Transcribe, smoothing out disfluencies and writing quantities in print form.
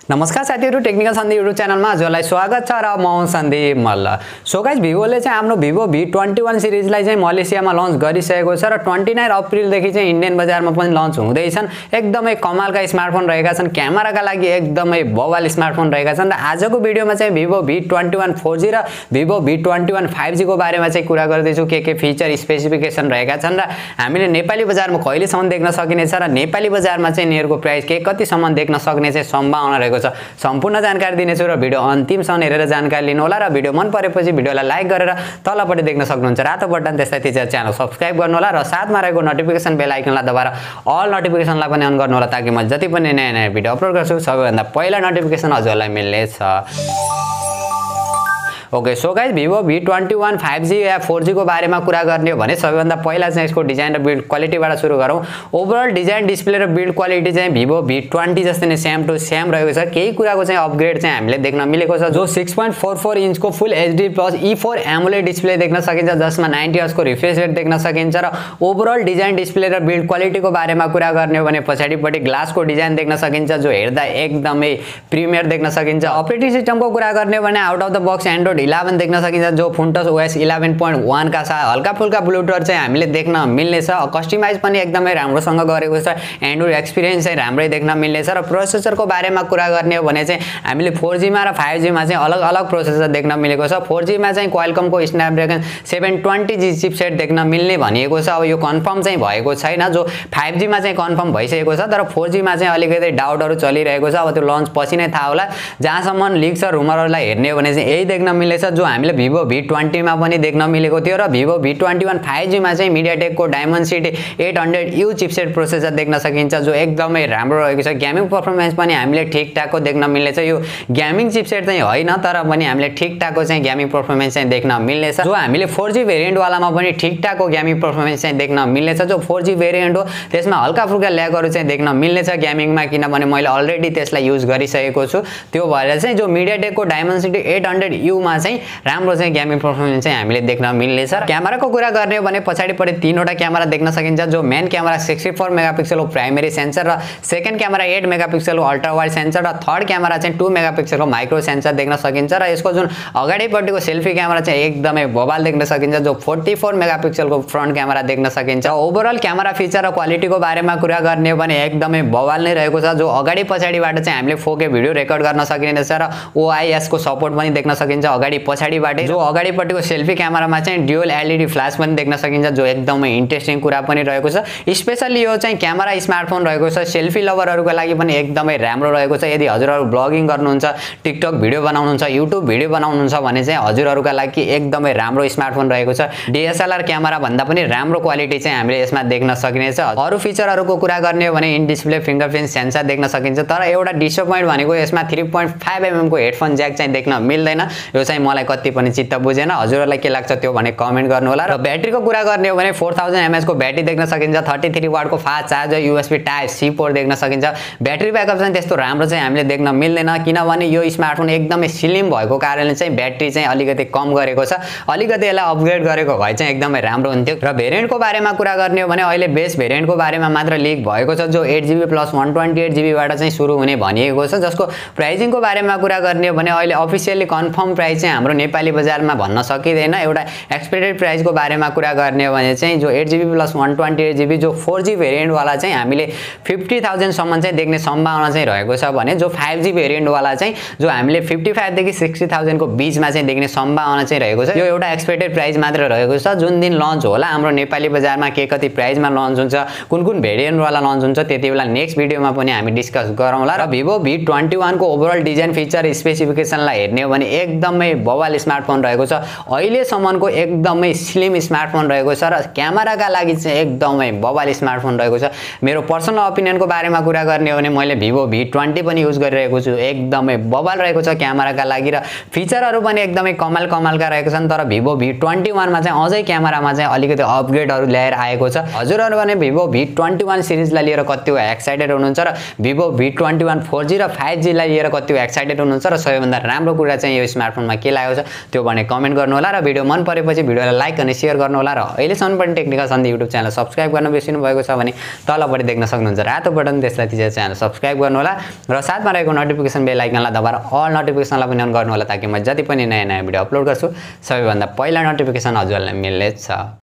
नमस्कार साथीहरु, technical Sandeep YouTube च्यानलमा हजुरलाई स्वागत छ र म हुँ सन्दीप मल्ल। सो गाइस, भिभोले चाहिँ हाम्रो Vivo V21 सिरिजलाई चाहिँ मलेसियामा लन्च गरिसकेको छ र 29 अप्रिल देखि चाहिँ इन्डियन बजारमा पनि लन्च हुँदैछन्। एकदमै कमालका स्मार्टफोन रहेका छन्, क्यामेराका लागि एकदमै बवाल स्मार्टफोन रहेका छन् र आजको भिडियोमा चाहिँ Vivo V21 4G र Vivo V21 5G को बारेमा चाहिँ कुरा गर्दै छु। के फिचर स्पेसिफिकेसन रहेका छन् र हामीले नेपाली बजारमा कहिलेसम्म देख्न सकिनेछ र नेपाली बजारमा चाहिँ यिनीहरुको प्राइस के कतिसम्म देख्न सक्ने चाहिँ सम्भावना रहेको छ। सम्पूर्ण जानकारी दिनेछु र भिडियो अन्तिमसम्म हेरेर जानकारी लिनु होला र भिडियो मन परेपछि भिडियोलाई लाइक गरेर तलपट्टि देख्न सक्नुहुन्छ रातो बटन, त्यसलाई थिचेर च्यानल सब्स्क्राइब गर्नु होला र साथमा रहेको नोटिफिकेसन बेल आइकनलाई दबाएर अल नोटिफिकेसनलाई पनि अन गर्नु होला ताकि म जति पनि नयाँ भिडियो अपलोड गर्छु सबैभन्दा पहिला नोटिफिकेसन हजुरलाई मिल्नेछ। Okay, so guys, Vivo V21 5G या 4G को बारेमा कुरा गर्ने हो भने सबैभन्दा पहिला चाहिँ यसको डिजाइन र बिल्ड क्वालिटीबाट सुरु गरौँ। ओभरअल डिजाइन, डिस्प्ले र बिल्ड क्वालिटी चाहिँ Vivo V20 जस्तै नै सेम टु सेम रहेको छ। केही कुराको चाहिँ अपग्रेड चाहिँ हामीले देख्न मिलेको छ, जो 6.44 इन्चको फुल HD plus E4 AMOLED display देख्न सकिन्छ, जसमा 90 हर्ट्ज को रिफ्रेश रेट देख्न सकिन्छ र ओभरअल डिजाइन, डिस्प्ले र बिल्ड क्वालिटीको बारेमा कुरा गर्ने हो भने पछाडिपट्टि ग्लासको डिजाइन देख्न सकिन्छ, जो हेर्दा एकदमै प्रिमियर देख्न सकिन्छ। अपरेटिङ सिस्टमको कुरा गर्ने हो भने out of the box Android 11 देख्न सकिन्छ, जो फुन्टस OS 11.1 का साथ हल्का फुल्का ब्लुटुथ चाहिँ हामीले देख्न मिल्नेछ। कस्टमाइज पनि एकदमै राम्रोसँग गरेको छ, एन्ड्रोइड एक्सपिरियन्स चाहिँ राम्रै देख्न मिल्नेछ र प्रोसेसरको बारेमा कुरा गर्ने हो भने चाहिँ हामीले 4G मा र 5G मा चाहिँ अलग अलग प्रोसेसर देख्न मिलेको छ। 4G मा चाहिँ क्वालकमको स्न्यापड्रेगन 720G चिपसेट देख्न मिल्ने भनिएको छ। अब यो कन्फर्म चाहिँ भएको छैन, जो 5G मा चाहिँ कन्फर्म भइसकेको छ, तर 4G मा चाहिँ अलिकति डाउटहरु चलिरहेको छ। अब त्यो लन्च पछि नै थाहा होला। जहाँसम्म लिक छ रुमरहरुलाई हेर्ने हो भने चाहिँ यही देख्न मिल्नेछ, जो हामीले Vivo V20 मा पनि देख्न मिलेको थियो र Vivo V21 5G मा चाहिँ MediaTekको Dimensity 800U चिपसेट प्रोसेसर देख्न सकिन्छ, जो एकदमै राम्रो रहेको छ। गेमिङ परफर्मेन्स पनि हामीले ठीकठाकको देख्न मिल्नेछ। यो गेमिङ चिपसेट चाहिँ होइन, तर पनि हामीले ठीकठाकको चाहिँ गेमिङ परफर्मेन्स चाहिँ देख्न मिल्नेछ, जो हामीले 4G भेरिएन्ट वालामा पनि ठीकठाकको गेमिङ परफर्मेन्स चाहिँ देख्न मिल्नेछ। जो 4G भेरिएन्ट हो त्यसमा हल्का फुल्का ल्यागहरु चाहिँ देख्न मिल्नेछ गेमिङमा, किनभने मैले अलरेडी त्यसलाई युज गरिसकेको छु। त्यो भएर चाहिँ जो MediaTekको Dimensity 800U मा चाहिँ राम्रो चाहिँ गेमिङ परफर्मेन्स चाहिँ हामीले देख्न मिल्नेछ। क्यामेराको कुरा गर्ने हो भने पछाडिपट्टि तीनवटा क्यामेरा देख्न सकिन्छ, जो मेन क्यामेरा 64 मेगापिक्सलको प्राइमरी सेन्सर र सेकेन्ड क्यामेरा 8 मेगापिक्सलको अल्ट्रा वाइड सेन्सर र थर्ड क्यामेरा चाहिँ 2 मेगापिक्सलको माइक्रो सेन्सर देख्न सकिन्छ र यसको जुन अगाडिपट्टिको सेल्फी क्यामेरा चाहिँ एकदमै बवाल देख्न सकिन्छ, जो 44 मेगापिक्सलको फ्रन्ट क्यामेरा देख्न सकिन्छ। ओभरअल क्यामेरा फिचर र क्वालिटीको बारेमा कुरा गर्ने हो भने एकदमै बवाल नै रहेको छ, जो अगाडि पछाडिबाट चाहिँ हामीले 4K भिडियो रेकर्ड गर्न सकिनेछ र OIS को सपोर्ट पनि देख्न सकिन्छ अगाडि पछाडिबाट। जो अगाडिपट्टिको सेल्फी क्यामेरामा चाहिँ ड्युअल LED फ्ल्यास पनि देख्न सकिन्छ, जो एकदमै इन्ट्रेस्टिङ कुरा पनि रहेको छ। स्पेशली यो चाहिँ क्यामेरा स्मार्टफोन रहेको छ, सेल्फी लभरहरुको लागि पनि एकदमै राम्रो रहेको छ। यदि हजुरहरु ब्लगिङ गर्नुहुन्छ, टिकटक भिडियो बनाउनुहुन्छ, युट्युब भिडियो बनाउनुहुन्छ भने चाहिँ हजुरहरुका लागि एकदमै राम्रो स्मार्टफोन रहेको छ। DSLR क्यामेरा भन्दा पनि राम्रो क्वालिटी चाहिँ हामीले यसमा देख्न सकिनेछ। अरु फिचरहरुको कुरा गर्ने हो भने इन डिस्प्ले फिंगरप्रिन्ट सेन्सर देख्न सकिन्छ, तर एउटा डिसअपोइन्ट भनेको यसमा 3.5mm को हेडफोन ज्याक चाहिँ देख्न मिल्दैन। यो चाहिँ मलाई कति पनि चित्त बुझेन। हजुरहरुलाई के लाग्छ त्यो भने कमेन्ट गर्नु होला। र ब्याट्रीको कुरा गर्ने हो भने 4000 mAh को ब्याट्री देख्न सकिन्छ, 33 वाट को fast charger, USB type C port देख्न सकिन्छ। ब्याट्री ब्याकअप चाहिँ त्यस्तो राम्रो चाहिँ हामीले देख्न मिल्दैन, किनभने यो स्मार्टफोन एकदमै स्लिम भएको कारणले चाहिँ ब्याट्री चाहिँ अलिकति कम गरेको छ। अलिकति यसलाई अपग्रेड गरेको भए चाहिँ एकदमै राम्रो हुन्थ्यो। र भेरिएन्टको बारेमा कुरा गर्ने हो भने अहिले बेस भेरिएन्टको बारेमा मात्र लिक भएको छ, जो 8GB प्लस 128GB बाट चाहिँ सुरु हुने भनिएको छ। जसको प्राइसिङको बारेमा कुरा गर्ने हो भने अहिले अफिसियली कन्फर्म प्राइस चाहिँ हाम्रो नेपाली बजारमा भन्न सकिदैन। एउटा एक्सपेक्टेड प्राइसको बारेमा कुरा गर्ने हो भने चाहिँ जो 8GB प्लस 128GB जो 4G भेरिएन्ट वाला चाहिँ हामीले 50,000 सम्म चाहिँ देख्ने सम्भावना चाहिँ रहेको छ भने जो 5G भेरिएन्ट वाला चाहिँ जो हामीले 55 देखि 60,000 को बीचमा चाहिँ देख्ने सम्भावना चाहिँ रहेको छ। यो एउटा एक्सपेक्टेड प्राइस मात्र रहेको छ। जुन दिन लन्च होला हाम्रो नेपाली बजारमा के कति प्राइसमा लन्च हुन्छ, कुन भेरिएन्ट वाला लन्च हुन्छ, त्यतिबेला नेक्स्ट भिडियोमा पनि हामी डिस्कस गरौँला। र Vivo V21 को ओभरअल डिजाइन फिचर स्पेसिफिकेसनलाई हेर्ने हो भने एकदमै बवाल स्मार्टफोन रहेको छ। अहिले सम्मको एकदमै स्लिम स्मार्टफोन रहेको छ र क्यामेराका लागि चाहिँ एकदमै बवाल स्मार्टफोन रहेको छ। मेरो पर्सनल ओपिनियनको बारेमा कुरा गर्ने हो भने मैले Vivo V20 पनि युज गरिरहेको छु, एकदमै बवाल रहेको छ क्यामेराका लागि र फिचरहरु पनि एकदमै कमालका रहेको छन्। तर Vivo V21 मा चाहिँ अझै क्यामेरामा चाहिँ अलिकति अपग्रेडहरु ल्याएर आएको छ। हजुरहरु भने Vivo V21 सिरिजलाई लिएर कति एक्साइटेड हुनुहुन्छ र Vivo V21 4G र 5G लाई लिएर कति एक्साइटेड हुनुहुन्छ र सबैभन्दा राम्रो कुरा चाहिँ यो स्मार्टफोनमा के लागेको छ त्यो भने कमेन्ट गर्नु होला र भिडियो मन परेपछि भिडियोलाई लाइक अनि शेयर गर्नु होला र अहिलेसम्म पनि टेक्निकल सन्देप युट्युब च्यानल सब्स्क्राइब गर्न बिर्सिनु भएको छ भने तलपट्टि देख्न सक्नुहुन्छ रातो बटन त्यसलाई थिचेर च्यानल सब्स्क्राइब गर्नु होला र साथमा रहेको नोटिफिकेसन बेल आइकनलाई दबाएर अल नोटिफिकेसनलाई पनि अन गर्नु होला ताकि म जति पनि नयाँ भिडियो अपलोड गर्छु सबैभन्दा पहिला नोटिफिकेसन हजुरलाई मिल्नेछ।